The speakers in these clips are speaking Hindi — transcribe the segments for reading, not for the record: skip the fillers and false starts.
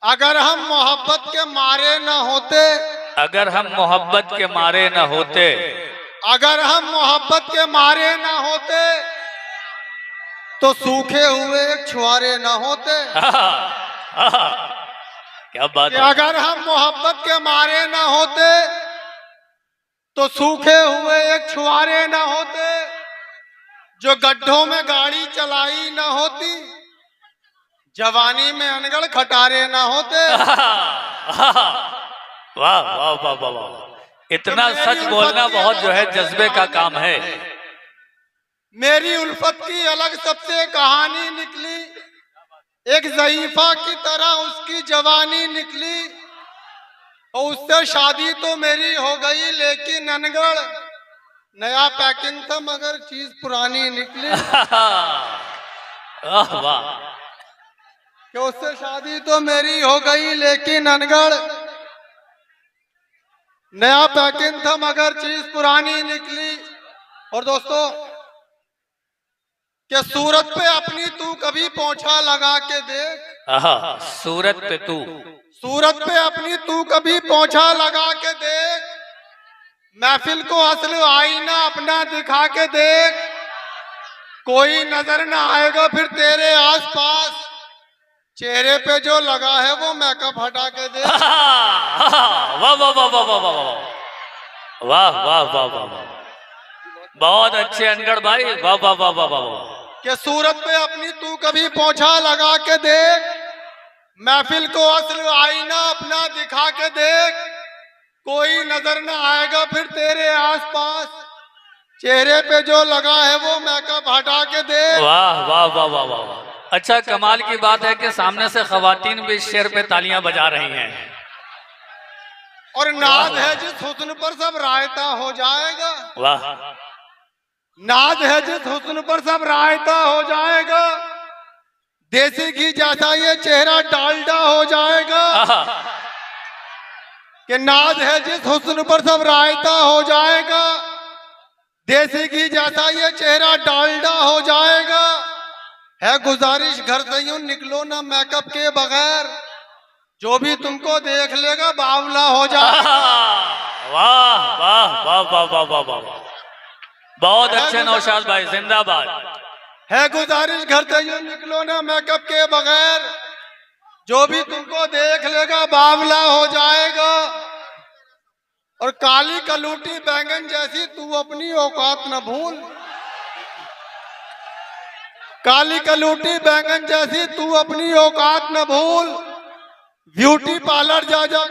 अगर हम मोहब्बत के मारे न होते, अगर हम मोहब्बत के मारे न होते, अगर हम मोहब्बत के मारे न होते तो सूखे हुए एक छुहारे न होते। क्या बात है। अगर हम मोहब्बत के मारे न होते तो सूखे हुए एक छुहारे न होते, जो गड्ढों में गाड़ी चलाई न होती, जवानी में अनगढ़ खटारे न होते। वाह वाह वाह वाह वाह, इतना सच बोलना बहुत जो है जज्बे का काम है। मेरी उल्फत की अलग सबसे कहानी निकली, एक ज़ईफा की तरह उसकी जवानी निकली, और उससे शादी तो मेरी हो गई, लेकिन अनगढ़ नया पैकिंग था मगर चीज पुरानी निकली। वाह, कि उससे शादी तो मेरी हो गई लेकिन अनगढ़ नया पैकिंग था मगर चीज पुरानी निकली। और दोस्तों, कि सूरत पे अपनी तू कभी पोंछा लगा के देख, सूरत पे तू, सूरत पे अपनी तू कभी पोंछा लगा के देख, महफिल को असल आईना अपना दिखा के देख, कोई नजर ना आएगा फिर तेरे आसपास, चेहरे पे जो लगा है वो मेकअप हटा के देख। वाह वाह वाह वाह वाह वाह वाह वाह वाह वाह, बहुत अच्छे अनगढ़ भाई, वाह वाह वाह वाह वाह। कि सूरत पे अपनी तू कभी पोंछा लगा के देख, महफिल को असल आईना अपना दिखा के देख, कोई नजर ना आएगा फिर तेरे आसपास, चेहरे पे जो लगा है वो मेकअप हटा के देख। वाह वाह वाह वाह वाह। अच्छा, कमाल की बात है कि सामने से खवातीन भी इस शेर पे तालियां बजा रही हैं। और नाज है जिस हुस्न पर सब रायता हो जाएगा, वाह, नाज है जिस हुस्न पर सब रायता हो जाएगा, देसी घी जैसा ये चेहरा डालडा हो जाएगा। कि नाज है जिस हुस्न पर सब रायता हो जाएगा, देसी घी जैसा ये चेहरा डालडा हो जाएगा। है गुजारिश घर से यूं निकलो ना मेकअप के बगैर, जो भी तुमको देख लेगा बावला हो जाएगा। वाह वाह वाह वाह वाह वाह वाह, बहुत अच्छे नौशाद भाई, जिंदाबाद। है गुजारिश घर से यूं निकलो ना मेकअप के बगैर, जो भी तुमको देख लेगा बावला हो जाएगा। और काली कलूटी बैंगन जैसी तू अपनी औकात न भूल, काली कलूटी बैंगन जैसी तू अपनी औकात न भूल, ब्यूटी पार्लर जा जा।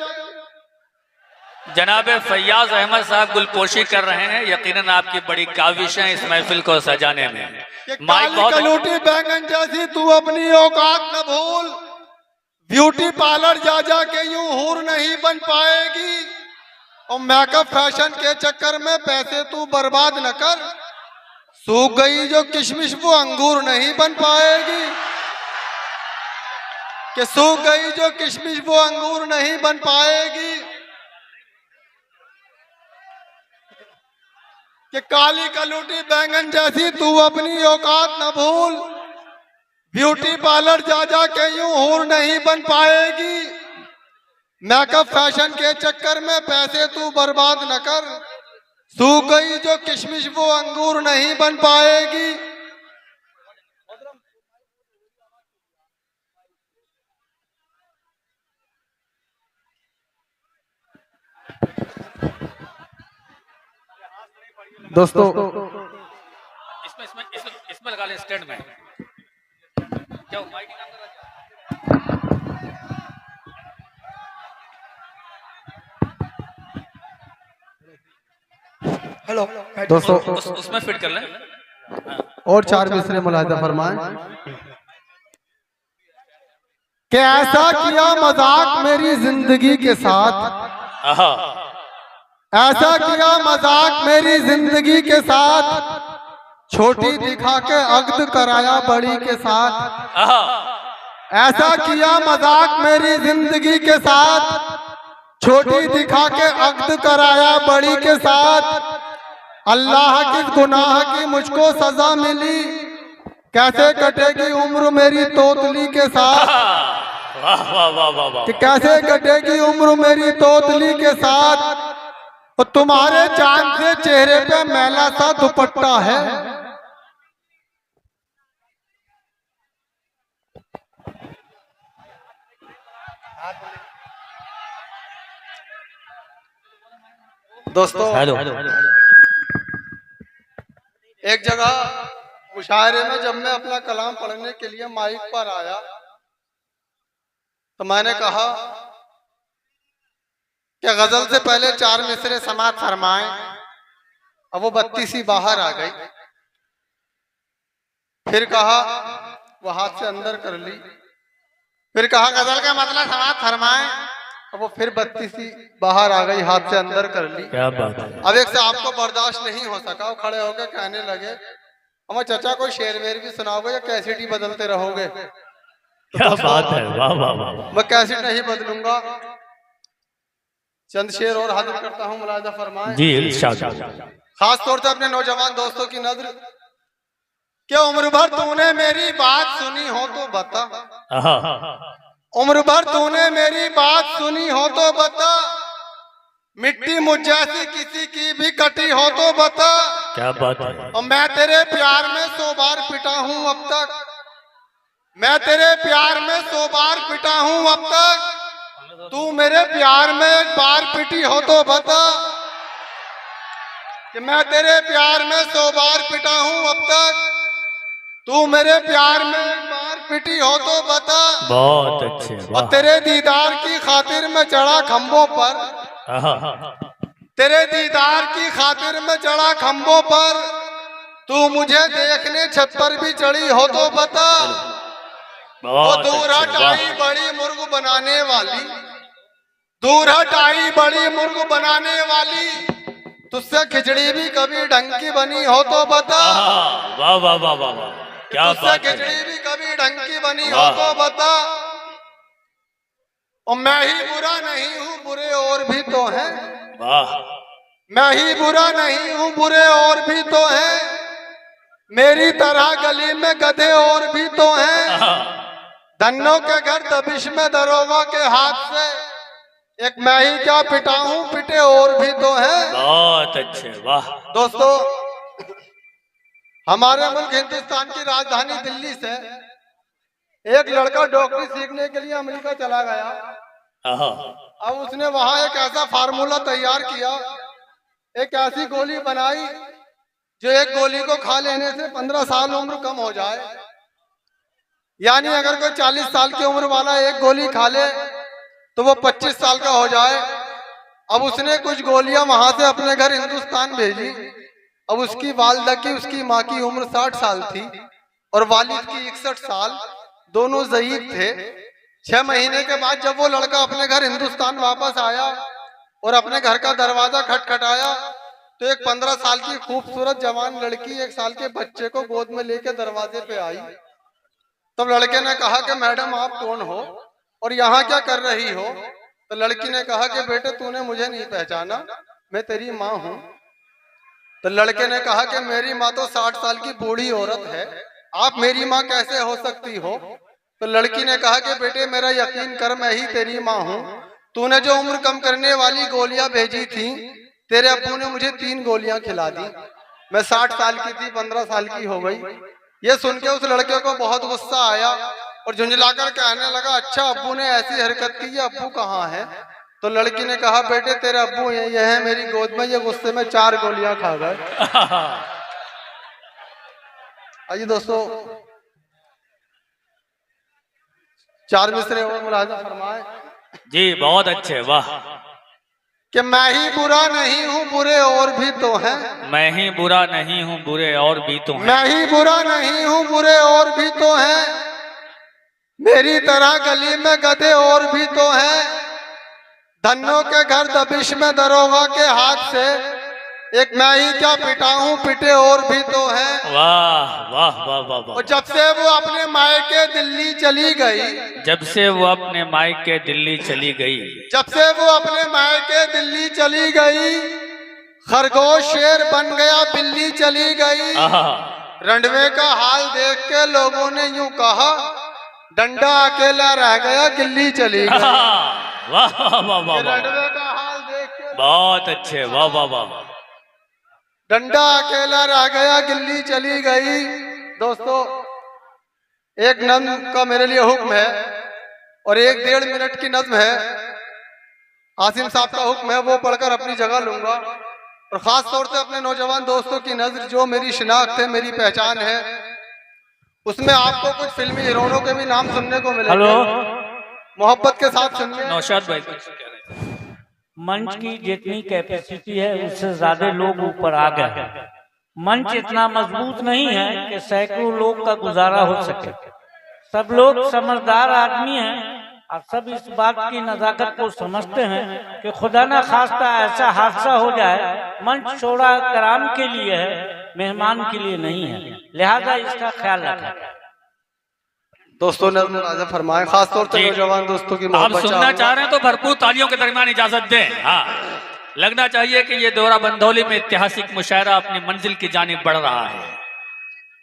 जनाब फैयाज अहमद साहब गुलपोशी कर रहे हैं, यकीनन आपकी बड़ी काविश है इस महफिल को सजाने में। काली कलूटी बैंगन जैसी तू अपनी औकात न भूल, ब्यूटी पार्लर जा जा के यूं हूर नहीं बन पाएगी, और मेकअप फैशन के चक्कर में पैसे तू बर्बाद न कर, सूख गई जो किशमिश वो अंगूर नहीं बन पाएगी। कि सूख गई जो किशमिश वो अंगूर नहीं बन पाएगी। कि काली कलूटी बैंगन जैसी तू अपनी औकात न भूल, ब्यूटी पार्लर जा जा के यूं हूर नहीं बन पाएगी, मेकअप फैशन के चक्कर में पैसे तू बर्बाद न कर, सूख गई जो किशमिश वो अंगूर नहीं बन पाएगी। दोस्तों इसमें लगा ले स्टैंड में। क्या माइक काम कर रहा है? हेलो दोस्तों उसमें फिट कर लें। और 4 मिसरे मुलाहिजा फरमाएं। कि ऐसा किया मजाक मेरी जिंदगी के साथ, ऐसा किया मजाक मेरी जिंदगी के साथ, छोटी दिखा के अक्द कराया बड़ी के साथ। ऐसा किया मजाक मेरी जिंदगी के साथ, छोटी दिखा के अक्द कराया बड़ी के साथ। अल्लाह की गुनाह की मुझको सजा मिली, कैसे कटेगी उम्र मेरी तोतली के साथ। वाह वाह वाह वाह वाह कि कैसे कटेगी उम्र मेरी तोतली के साथ, और तुम्हारे चांद से चेहरे पे मैला सा दुपट्टा है। दोस्तों, हेलो एक जगह मुशायरे में जब मैं अपना कलाम पढ़ने के लिए माइक पर आया तो मैंने कहा कि गजल से पहले 4 मिसरे समात फरमाएं। अब वो 32 ही बाहर आ गई। फिर कहा वो हाथ से अंदर कर ली। फिर कहा गजल का मतलब समात फरमाएं। अब वो फिर 32 ही बाहर आ गई, हाथ से अंदर कर ली। क्या बात है। अब एक से आपको बर्दाश्त नहीं हो सका, वो खड़े होकर कहने लगे अमर चचा कोई शेर वेर भी सुनाओगे या कैसेट ही बदलते रहोगे? क्या बात है, वाह वाह वाह। मैं कैसेट नहीं बदलूंगा, चंद शेर और हाजिर करता हूँ, मुलाजा फरमाएं। जी इरशाद। खास तौर से अपने नौजवान दोस्तों की नजर, क्या उम्र भर तूने मेरी बात सुनी हो तो बता, उम्र भर तूने मेरी बात सुनी हो तो बता, मिट्टी मुझ जैसी किसी की भी कटी हो तो बता। क्या बात है। और मैं तेरे प्यार में 100 बार पिटा हूँ अब तक, मैं तेरे प्यार में 100 बार पिटा हूँ अब तक, तू मेरे प्यार में एक बार पिटी हो तो बता। कि मैं तेरे प्यार में 100 बार पिटा हूँ अब तक, तू मेरे प्यार में एक बार पिटी हो तो बता। बहुत अच्छे, वाह। और तेरे दीदार की खातिर मैं चढ़ा खंभों पर, तेरे दीदार की खातिर मैं चढ़ा खंभों पर, तू मुझे देखने छत पर भी चढ़ी हो तो बता। वो दूर हटाई बड़ी मुर्ग बनाने वाली, दूर हटाई बड़ी मुर्ग बनाने वाली, तुझसे खिचड़ी भी कभी ढंग की बनी हो तो बता। वाह वाह वाह वाह वाह, क्या तुझसे बात है। खिचड़ी भी कभी ढंग की बनी हो तो बता। और मैं ही बुरा नहीं हूँ, बुरे और भी तो हैं, वाह। मैं ही बुरा नहीं हूँ, बुरे और भी तो हैं, मेरी तरह गली में गधे और भी तो हैं, धन्नों के घर दबिश में दरोगा के हाथ से, एक मैं ही क्या पिटा हूँ, पिटे और भी तो हैं। बहुत अच्छे, वाह। दोस्तों, हमारे मुल्क हिंदुस्तान की राजधानी दिल्ली से एक लड़का डॉक्टरी सीखने के लिए अमेरिका चला गया। अब उसने वहां एक ऐसा फार्मूला तैयार किया, एक ऐसी गोली बनाई जो एक गोली को खा लेने से 15 साल उम्र कम हो जाए। यानी अगर कोई 40 साल की उम्र वाला एक गोली खा ले तो वो 25 साल का हो जाए। अब उसने कुछ गोलियां वहां से अपने घर हिंदुस्तान भेजी। अब उसकी वालिदा की, उसकी माँ की उम्र 60 साल थी और वालिद की 61 साल, दोनों ज़ईफ थे। 6 महीने के बाद जब वो लड़का अपने घर हिंदुस्तान वापस आया और अपने घर का दरवाजा खटखटाया तो एक 15 साल की खूबसूरत जवान लड़की 1 साल के बच्चे को गोद में लेके दरवाजे पे आई। तब लड़के ने कहा कि मैडम आप कौन हो और यहाँ क्या कर रही हो? तो लड़की ने कहा कि बेटे तूने मुझे नहीं पहचाना, मैं तेरी माँ हूँ। तो लड़के ने कहा कि मेरी माँ तो 60 साल की बूढ़ी औरत है, आप मेरी माँ कैसे हो सकती हो? तो लड़की ने कहा कि बेटे मेरा यकीन कर, मैं ही तेरी माँ हूँ। तूने जो उम्र कम करने वाली गोलियां भेजी थी, तेरे अब्बू ने मुझे 3 गोलियां खिला दी। मैं 60 साल की थी, 15 साल की हो गई। ये सुन के उस लड़के को बहुत गुस्सा आया और झुंझलाकर कहने लगा, अच्छा अब्बू ने ऐसी हरकत की, ये अब्बू कहाँ है? तो lड़की ने कहा बेटे तेरे अब्बू ये है मेरी गोद में, ये गुस्से में 4 गोलियां खा गए। आइए दोस्तों, 4 मिसरे और मुलाहिजा फरमाए। जी बहुत अच्छे, वाह। कि मैं ही बुरा नहीं हूँ, बुरे और भी तो हैं, मैं ही बुरा नहीं हूँ, बुरे और भी तो हैं, मैं ही बुरा नहीं हूँ, बुरे और भी तो हैं, मेरी तरह गली में गधे और भी तो हैं, धन्नों के घर दबिश में दरोगा के हाथ से, एक मैं ही क्या पिटा हूँ, पिटे और भी तो हैं। वाह वाह वाह वाह वाह। और जब से वो अपने मायके दिल्ली चली गई, जब से वो अपने मायके दिल्ली चली गई, जब से वो अपने मायके दिल्ली चली गई, खरगोश शेर बन गया, बिल्ली चली गई। रंडवे का हाल देख के लोगों ने यूं कहा, डंडा अकेला रह गया, गिल्ली चली गई। वाह वाह वाह वाह वाह, रंडवे का हाल देख के बहुत अच्छे, वाह वाह वाह। डंडा अकेला रह गया, गिल्ली चली गई। दोस्तों, एक नज्म का मेरे लिए हुक्म है और 1-1.5 मिनट की नज्म है। आसिम साहब का हुक्म है, वो पढ़कर अपनी जगह लूंगा। और खास तौर से अपने नौजवान दोस्तों की नजर, जो मेरी शिनाख्त है, मेरी पहचान है, उसमें आपको कुछ फिल्मी हीरोइनों के भी नाम सुनने को मिलेंगे। हेलो, मोहब्बत के साथ सुनिए। नौशाद भाई कुछ कह रहे थे। मंच की जितनी कैपेसिटी है उससे ज्यादा लोग ऊपर आ गए हैं। मंच इतना मजबूत नहीं है कि सैकड़ों लोग का गुजारा हो सके। सब लोग समझदार आदमी हैं और सब इस बात की नजाकत को समझते हैं कि खुदा ना खास्ता ऐसा हादसा हो जाए। मंच शोरा कराम के लिए है, मेहमान के लिए नहीं है, लिहाजा इसका ख्याल रखें। दोस्तों ने मुलाजा फरमाए, खास तौर से जी। नौजवान दोस्तों की आप मोहब्बत सुनना चाहूंगा। चाह रहे हैं तो भरपूर तालियों के दरमियान इजाजत दें। हाँ, लगना चाहिए कि ये दौरा बंधौली में ऐतिहासिक मुशायरा अपनी मंजिल की जानिब बढ़ रहा है।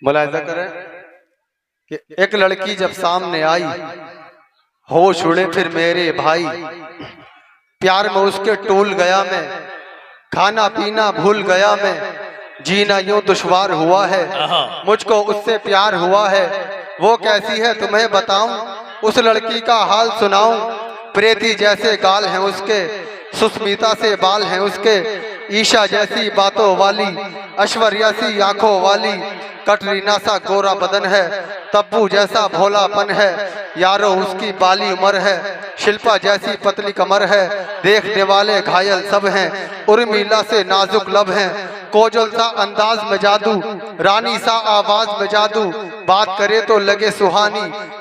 मुलाजा करें कि एक लड़की जब सामने आई, होश उड़े फिर मेरे भाई, प्यार में उसके टूल गया मैं, खाना पीना भूल गया मैं, जीना यूं दुश्वार हुआ है, मुझको उससे प्यार हुआ है। वो कैसी है तुम्हें बताऊं, उस लड़की का हाल सुनाऊं। प्रेती जैसे गाल हैं उसके, सुस्मिता से बाल हैं उसके, ईशा जैसी बातों वाली, ऐश्वर्या सी आंखों वाली, कटरीना सा गोरा बदन है, तब्बू जैसा भोलापन है, यारो उसकी बाली उम्र है, शिल्पा जैसी पतली कमर है, देखने वाले घायल सब हैं, उर्मिला से नाजुक लब हैं, कोजल सा अंदाज में जादू, रानी सा आवाज में जादू, बात करे तो लगे सुहानी,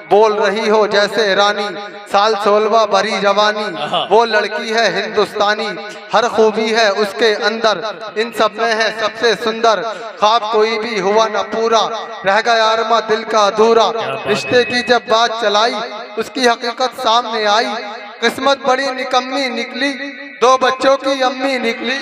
बोल रही हो जैसे रानी, साल 16 भरी जवानी, वो लड़की है हिंदुस्तानी, हर खूबी है उसके अंदर, इन सब में है सबसे सुंदर, ख्वाब कोई भी हुआ न पूरा, रह गया अरमा दिल का अधूरा, रिश्ते की जब बात चलाई उसकी हकीकत सामने आई, किस्मत बड़ी निकम्मी निकली, 2 बच्चों की अम्मी निकली।